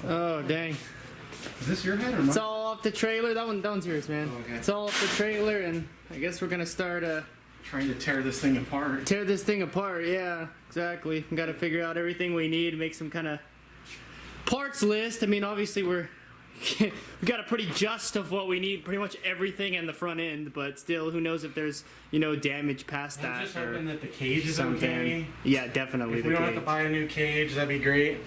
Oh, dang. Is this your head or mine? It's all off the trailer. That one's yours, man. Oh, okay. It's all off the trailer, and I guess we're gonna start trying to tear this thing apart. tear this thing apart. Yeah, exactly. We gotta figure out everything we need, make some kind of parts list. I mean, obviously we got a pretty just of what we need, pretty much everything in the front end, but still, who knows if there's, you know, damage past that. I'm just hoping that the cage is something. okay. Yeah, definitely. If we don't have to buy a new cage, that'd be great.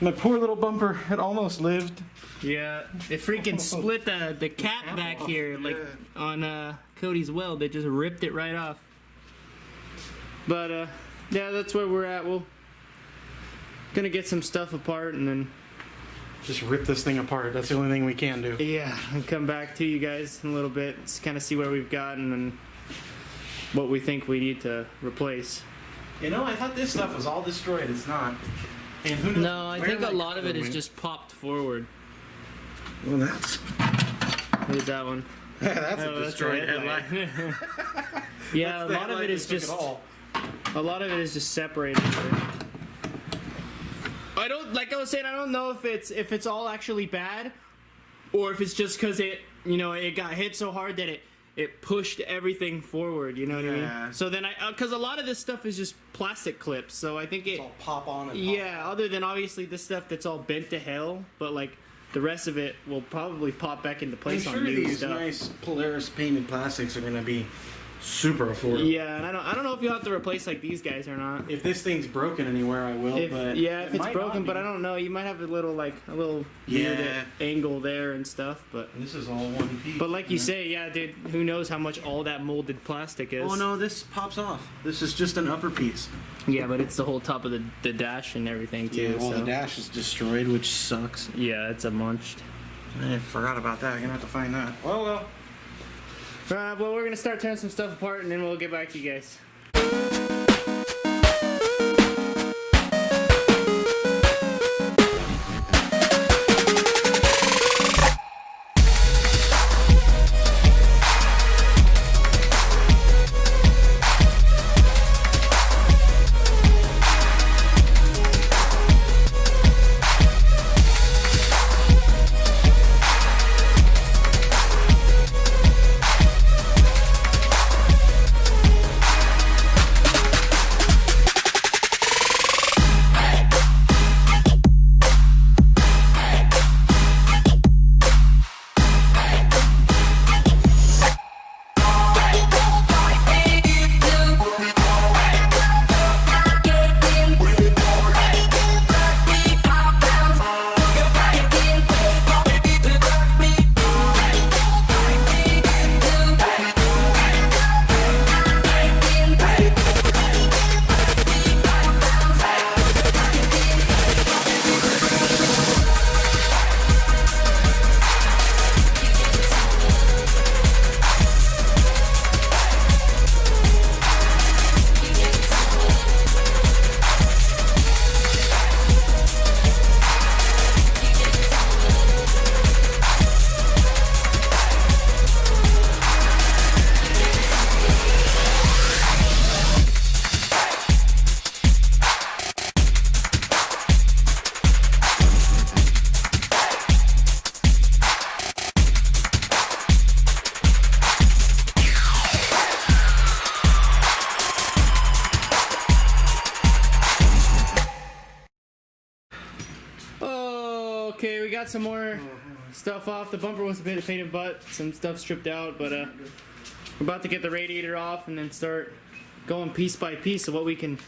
My poor little bumper, it almost lived. Yeah, it freaking split the cap back here, like on Cody's weld. They just ripped it right off. But yeah, that's where we're at. We'll gonna get some stuff apart and then just rip this thing apart. That's the only thing we can do. Yeah, and come back to you guys in a little bit, kind of see where we've gotten and what we think we need to replace. You know, I thought this stuff was all destroyed. It's not. And who knows? No, I think a lot of it is just popped forward. Well, that's. Look at that one. That's a that's destroyed headlight. Yeah, a lot of it is just. A lot of it is just separated. I don't, like I was saying, I don't know if it's all actually bad, or if it's just because it, you know, it got hit so hard that it pushed everything forward. You know what I mean? So then because a lot of this stuff is just plastic clips, so I think it's all pop on and pop yeah. Other than obviously this stuff that's all bent to hell, but like the rest of it will probably pop back into place on new these stuff. Nice Polaris painted plastics are gonna be super affordable. Yeah, and I don't know if you'll have to replace like these guys or not. If this thing's broken anywhere, I will. If it's broken, but be. I don't know. You might have a little weird angle there and stuff. But this is all one piece. But like you say, yeah, dude, who knows how much all that molded plastic is? Oh no, this pops off. This is just an upper piece. Yeah, but it's the whole top of the dash and everything too. Yeah, well, so. the dash is destroyed, which sucks. Yeah, it's a munched. I forgot about that. I'm gonna have to find that. Well. Well, we're gonna start tearing some stuff apart, and then we'll get back to you guys. Okay, we got some more stuff off. The bumper was a bit of painted butt, some stuff stripped out, but we're about to get the radiator off and then start going piece by piece of what we can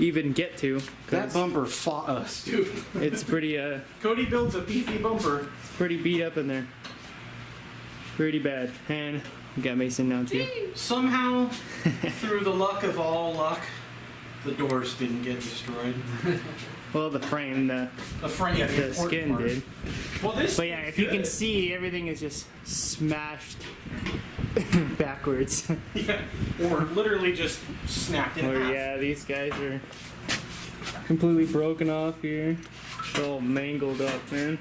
even get to. That bumper fought us, dude. It's pretty Cody builds a beefy bumper. It's pretty beat up in there. Pretty bad. And we got Mason now too. Somehow, through the luck of all luck, the doors didn't get destroyed. Well, the frame, the skin part did. Well, this. But yeah, if you can see, everything is just smashed backwards. Yeah, or literally just snapped in half. Yeah, these guys are completely broken off here. It's all mangled up, man.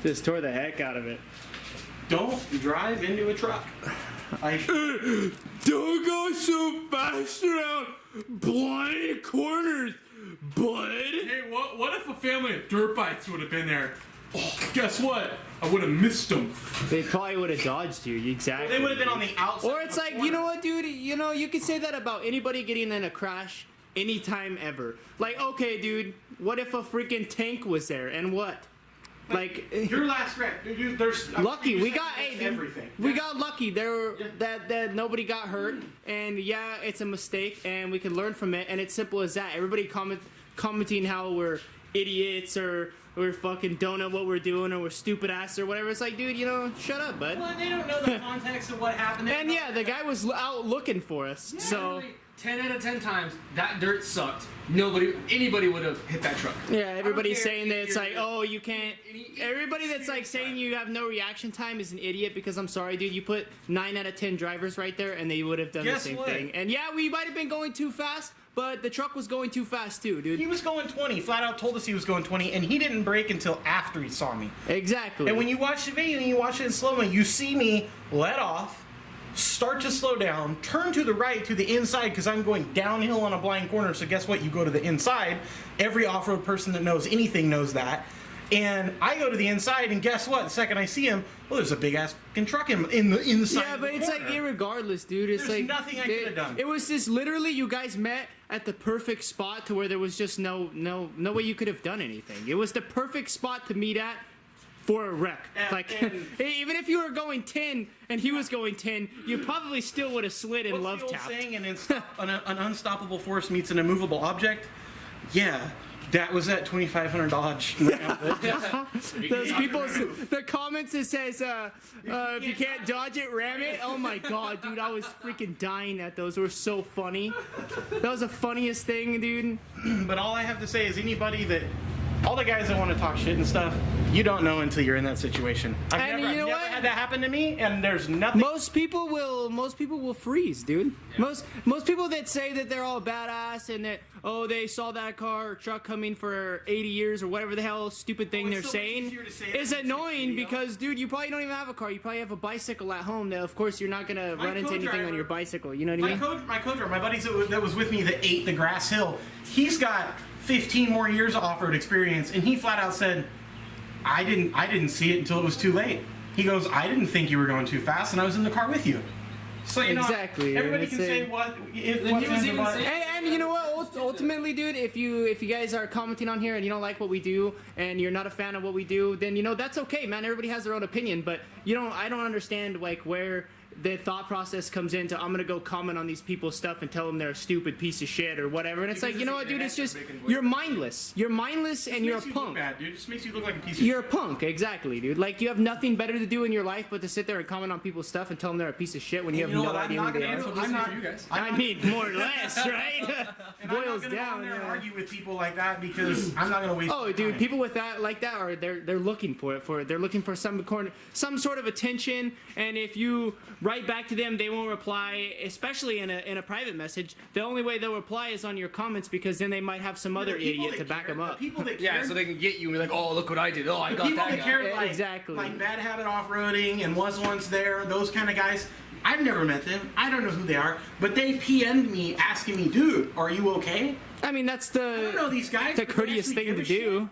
Just tore the heck out of it. Don't drive into a truck. Don't go so fast around blind corners, bud. Hey, what if a family of dirt bikes would have been there? Oh, guess what? I would have missed them. They probably would have dodged you, exactly. They would have been on the outside. Or it's like, you know what, dude? You know, you could say that about anybody getting in a crash anytime ever. Like, okay, dude, what if a freaking tank was there, and what? Like, your last wreck, dude, there's lucky we got everything. We got lucky there that nobody got hurt, and yeah, it's a mistake, and we can learn from it, and it's simple as that. Everybody commenting how we're idiots or we're fucking don't know what we're doing or we're stupid ass or whatever. It's like, dude, you know, shut up, bud. Well, they don't know the context of what happened. And yeah, the guy was out looking for us, so. 10 out of 10 times, that dirt sucked. Anybody would have hit that truck. Yeah, everybody's saying that it's like, oh, you can't. Everybody that's like saying you have no reaction time is an idiot because I'm sorry, dude. You put 9 out of 10 drivers right there and they would have done the same thing. And yeah, we might have been going too fast, but the truck was going too fast too, dude. He was going 20. Flat out told us he was going 20, and he didn't brake until after he saw me. Exactly. And when you watch the video and you watch it in slow-mo, you see me let off, start to slow down, turn to the right to the inside because I'm going downhill on a blind corner. So guess what? You go to the inside. Every off-road person that knows anything knows that. And I go to the inside, and guess what? The second I see him, well, there's a big-ass fucking truck in the side. Yeah, of the but it's corner. like irregardless, dude. It's There's like nothing I could have done. It was just literally you guys met at the perfect spot to where there was just no way you could have done anything. It was the perfect spot to meet at for a wreck. Even if you were going 10 and he was going 10, you probably still would have slid and love tapped. What's the old saying? An unstoppable force meets an immovable object. Yeah, that was that $2,500 Dodge. Those people, the comments that says, if you can't dodge it, ram it. Oh my god, dude, I was freaking dying at those. They were so funny. That was the funniest thing, dude. But all I have to say is all the guys that want to talk shit and stuff, you don't know until you're in that situation. I've never had that happen to me, and there's nothing. Most people will freeze, dude. Yeah. Most people that say that they're all badass and that they saw that car or truck coming for 80 years or whatever the hell stupid thing they're saying is annoying because, dude, you probably don't even have a car. You probably have a bicycle at home. That of course you're not gonna run into anything on your bicycle. You know what I mean? My co-driver, my buddy that was with me that ate the grass hill, he's got 15 more years of off-road experience, and he flat out said, I didn't see it until it was too late. He goes, I didn't think you were going too fast, and I was in the car with you. So you exactly. know, everybody can say what. And you know what? Ultimately, dude, if you guys are commenting on here and you don't like what we do and you're not a fan of what we do, then you know that's okay, man. Everybody has their own opinion, but I don't understand like where the thought process comes into I'm gonna go comment on these people's stuff and tell them they're a stupid piece of shit or whatever. And it's like, you know what, dude? It's just you're mindless. You're mindless and you're a punk. Bad, dude. It just makes you look like a piece of You're a punk, exactly, dude. Like you have nothing better to do in your life but to sit there and comment on people's stuff and tell them they're a piece of shit when you have no idea who they are. I mean, more or less, right? Boils down. And argue with people like that because I'm not gonna waste. Oh, dude, time. People with that like that are they're looking for it. They're looking for some sort of attention, and if you write back to them, they won't reply, especially in a private message. The only way they'll reply is on your comments because then they might have some other idiot to back them up. People that care, so they can get you and be like, oh, look what I did. Oh, I got that guy. Care, like, exactly. Like Bad Habit Off-Roading and Was Once There, those kind of guys. I've never met them. I don't know who they are, but they PM'd me asking me, dude, are you okay? I mean, that's I don't know these guys. the courteous thing to do.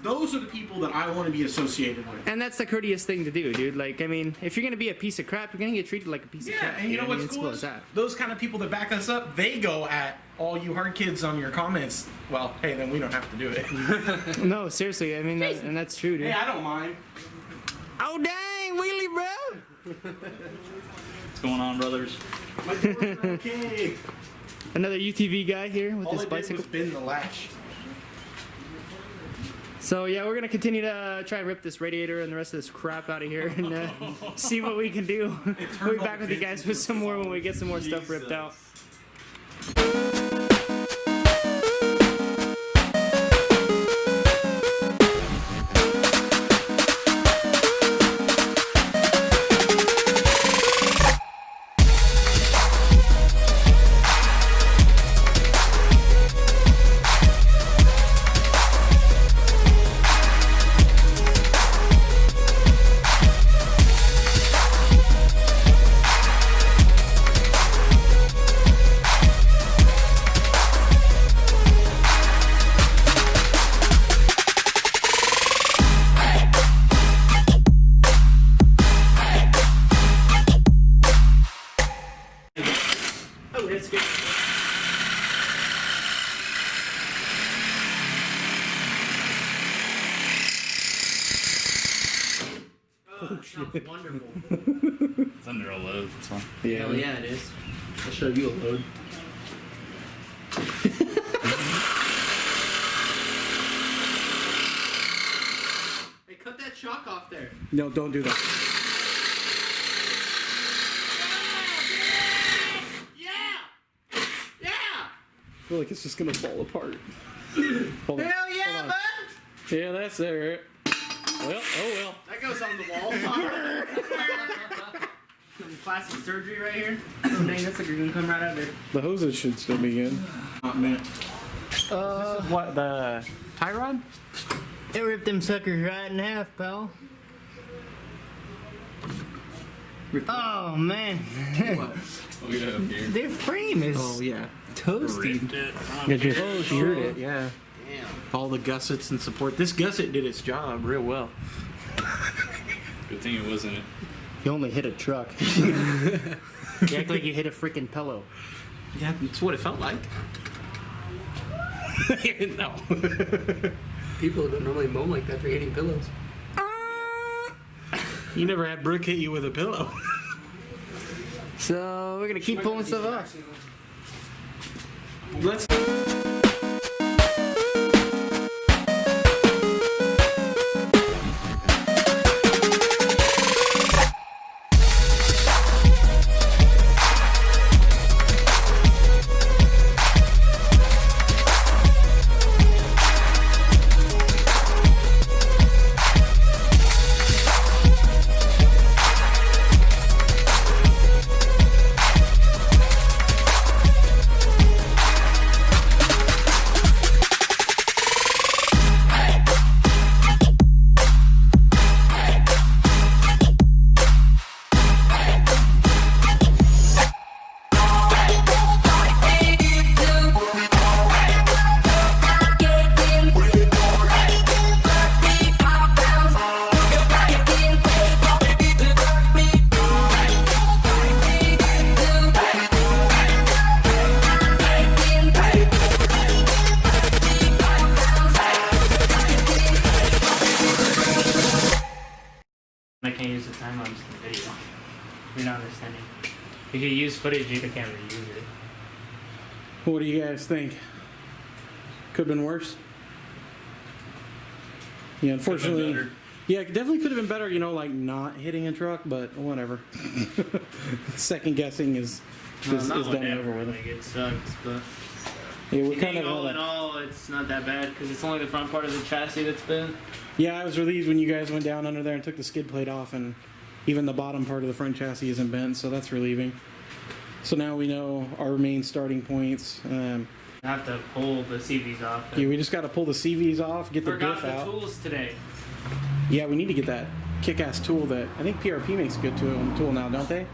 Those are the people that I want to be associated with. And that's the courteous thing to do, dude. Like, I mean, if you're gonna be a piece of crap, you're gonna get treated like a piece of crap. Yeah, and you know what's cool is those kind of people that back us up, they go at all you hard kids on your comments. Well, hey, then we don't have to do it. No, seriously, I mean, and that's true, dude. Hey, I don't mind. Oh, dang, wheelie, bro! What's going on, brothers? My doors are okay. Another UTV guy here with all his I bicycle. Did was bend the latch. So yeah, we're gonna continue to try and rip this radiator and the rest of this crap out of here and see what we can do. We'll be back with you guys with some more when we get some more stuff ripped out. sounds wonderful. It's under a load. It's fine. Hell yeah, it is. I'll show you a load. Hey, cut that shock off there. No, don't do that. Yeah! Yeah! I feel like it's just gonna fall apart. Hold on. Hell yeah, Hold on. bud! Yeah, that's it. Well, oh well. That goes on the wall. Some plastic surgery right here. Oh dang, that's like you're gonna come right out there. The hoses should still be good. What, the tie rod? It ripped them suckers right in half, pal. Oh man, Oh, yeah, up here. their frame is yeah. toasty. Ripped it. You just sheared it, yeah. Damn. All the gussets and support. This gusset did its job real well. Good thing it wasn't. You only hit a truck. You act like you hit a freaking pillow. Yeah, that's what it felt like. No. People don't normally moan like that for hitting pillows. You never had Brooke hit you with a pillow. So we're gonna keep pulling stuff off. Let's. I can't use the time lapse in the video. You're not understanding. If you use footage, you can't reuse it. What do you guys think? Could have been worse. Yeah, unfortunately. better. Yeah, it definitely could have been better, you know, like not hitting a truck, but whatever. Second guessing is done over with. Like, it sucks, but Yeah, I we kind think of all in all, it's not that bad because it's only the front part of the chassis that's been. Yeah, I was relieved when you guys went down under there and took the skid plate off, and even the bottom part of the front chassis isn't bent, so that's relieving. So now we know our main starting points. I have to pull the CVs off. Yeah, we just got to pull the CVs off, get the Forgot diff the out. tools today. Yeah, we need to get that kick-ass tool that I think PRP makes a good tool now, don't they?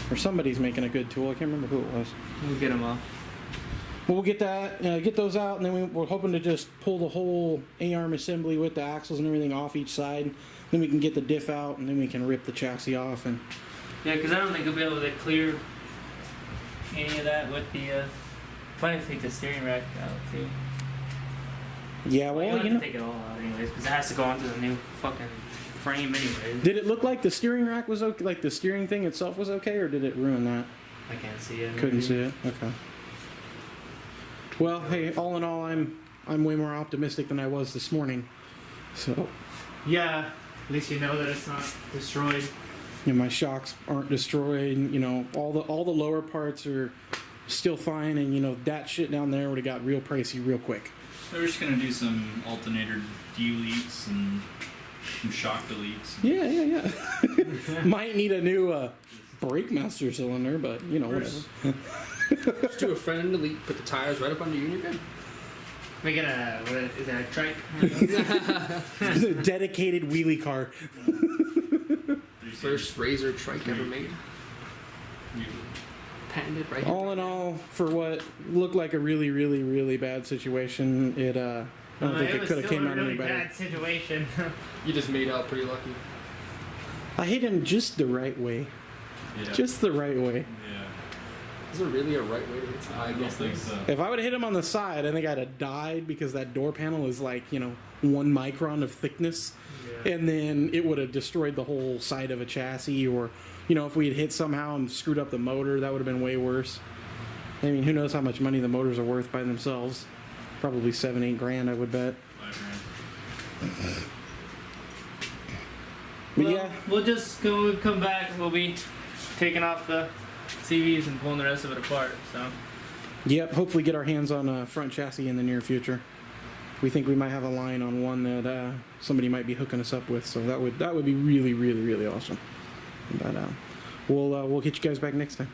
Or somebody's making a good tool. I can't remember who it was. We'll get them off. Well, we'll get that, get those out, and then we're hoping to just pull the whole A-arm assembly with the axles and everything off each side. Then we can get the diff out, and then we can rip the chassis off. And Yeah, because I don't think we'll be able to clear any of that with the. Probably take the steering rack out too. yeah, Well, you well, have you to know, take it all out anyways, because it has to go onto the new fucking frame anyways. did it look like the steering rack was okay? Like the steering thing itself was okay, or did it ruin that? I can't see it. Couldn't see it. Okay. Well, hey, all in all, I'm way more optimistic than I was this morning. So, Yeah, at least you know that it's not destroyed. you know, my shocks aren't destroyed. You know, all the lower parts are still fine, and you know that shit down there would have got real pricey real quick. So we're just gonna do some alternator deletes and some shock deletes. Yeah. Might need a new brake master cylinder, but you know, whatever. Just do a front end delete, put the tires right up under you and you're good. We get a, what is that, a trike? It's a dedicated wheelie car. First razor trike ever made. Patented right here. All in all, for what looked like a really, really, really bad situation, I don't think it could have came out any better. Bad situation. You just made out pretty lucky. I hit him just the right way. Yeah. Just the right way. Yeah. Is there really a right way to hit I something? don't think so. If I would have hit him on the side, I think I'd have died because that door panel is like, 1 micron of thickness. Yeah. And then it would have destroyed the whole side of a chassis, or, if we had hit somehow and screwed up the motor, that would have been way worse. I mean, who knows how much money the motors are worth by themselves? Probably 7-8 grand, I would bet. 5 grand. But Well, yeah, we'll just come back. We'll be taking off the CVs and pulling the rest of it apart. So yep. Hopefully, get our hands on a front chassis in the near future. We think we might have a line on one that somebody might be hooking us up with. So that would be really, really, really awesome. But we'll get you guys back next time.